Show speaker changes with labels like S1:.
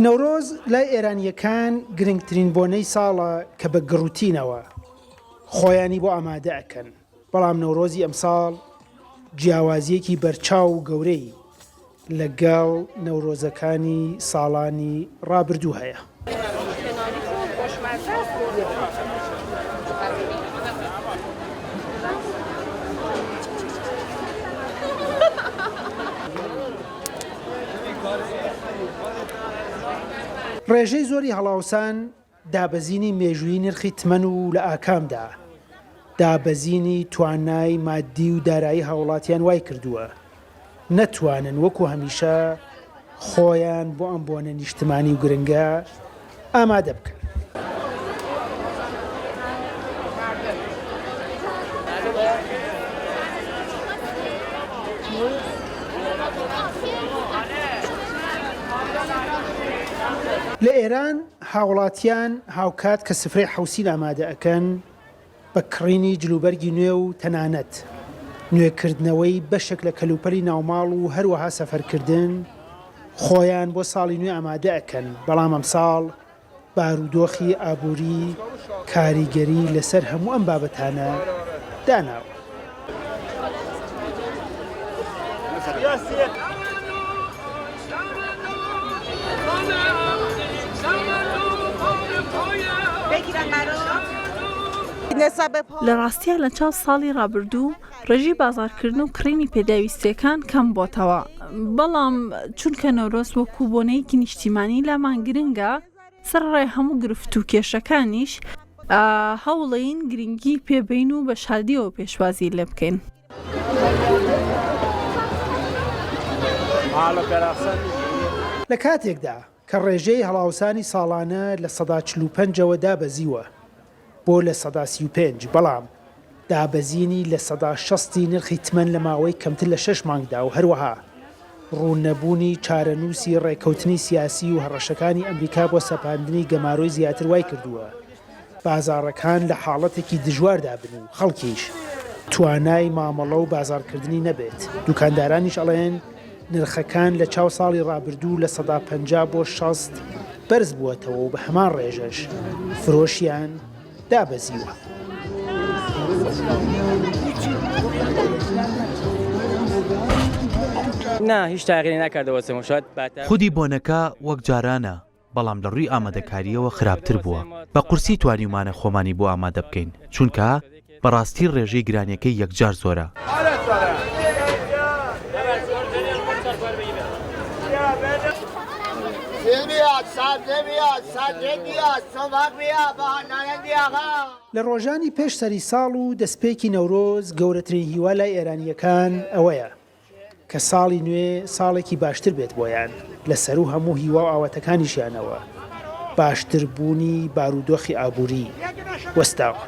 S1: نەورۆز لای ئێرانیەکان گرنگترین بۆنەی ساڵە کە بە گڕوتینەوە خۆیانی بۆ ئامادە ئەکەن، بەڵام نەورۆزی ئەمساڵ جیاوازیەکی بەرچاو و گەورەی لەگەڵ نەورۆزەکانی ساڵانی ڕابردوو هەیە. ڕێژەی زۆری هەڵاوسان دابەزینی مێژووی نرخی تمەن و لە ئاکامدا دابەزینی توانای مادی و دارایی هاوڵاتیان وای کردووە نەتوانن وەکو هەمیشە خۆیان بۆ ئەم بۆنە نیشتمانی و گرنگە ئامادە بکەن. لە ئێران هاوڵاتیان هاوکات کە سفرەی حوسین ئامادە ئەکەن بە کڕینی جلوبەرگی نوێ و تەنانەت نوێکردنەوەی بەشێک لە کەلوپەلی ناوماڵ و هەروەها سەفەرکردن خۆیان بۆ ساڵی نوێ ئامادە ئەکەن، بەڵام ئەمساڵ بارودۆخی ئابووری کاریگەری لەسەر هەموو ئەم بابەتانە داناوە.
S2: لە ڕاستیە لە چاو ساڵی ڕابردوو ڕێژی بازارکردن و کڕینی پێداویستیەکان کەم بۆتەوە، بەڵام چونکە نەورۆز وەکو بۆنەیەکی نیشتیمانی لامان گرنگە سەرڕای هەموو گرفت و کێشەکانیش هەوڵین گرنگی پێبین و بە شادیەوە پێشوازی لێ بکەین.
S1: لە کاتێکدا کە ڕێژەی هەڵاوسانی ساڵانە لە 145ەوە دابەزیوە بۆ لە 135، بەڵام دابەزینی لە 160 نرخی تمەن لە ماوەی کەمتر لە 6 مانگدا و هەروەها ڕوونەبوونی چارەنووسی ڕێکەوتنی سیاسی و هەڕەشەکانی ئەمریکا بۆ سەپاندنی گەماڕۆی زیاتر وای کردووە بازاڕەکان لە حاڵەتێکی دژواردا بن و خەڵکیش توانای مامەڵە و بازارکردنی نەبێت. دوکاندارانیش ئەڵێن نرخەکان لە چاو ساڵی ڕابردوو لە 150 بۆ 60 بەرز بووەتەوە و بە هەمان ڕێژەش فرۆشیان دابەزیوە.
S3: نا هیچ تاغیری نکردەوە سەموشات
S4: خودی بۆنەکە وەک جارانە، بەڵام لە ڕووی ئامادەکاریەوە خراپتر بووە. بە قورسی توانیمانە خۆمانی بۆ ئامادە بکەین، چونکە بەڕاستی ڕێژەی گرانیەکەی یەکجار زۆرە.
S1: لە ڕۆژانی پێش سەری ساڵ و دەستپێکی نەورۆز گەورەترین هیوا لای ئێرانیەکان ئەوەیە کە ساڵی نوێ ساڵێکی باشتر بێت بۆیان لەسەر و هەموو هیوا و ئاواتەکانیشیانەوە. باشتربوونی بارودۆخی ئابووری وەستاوە.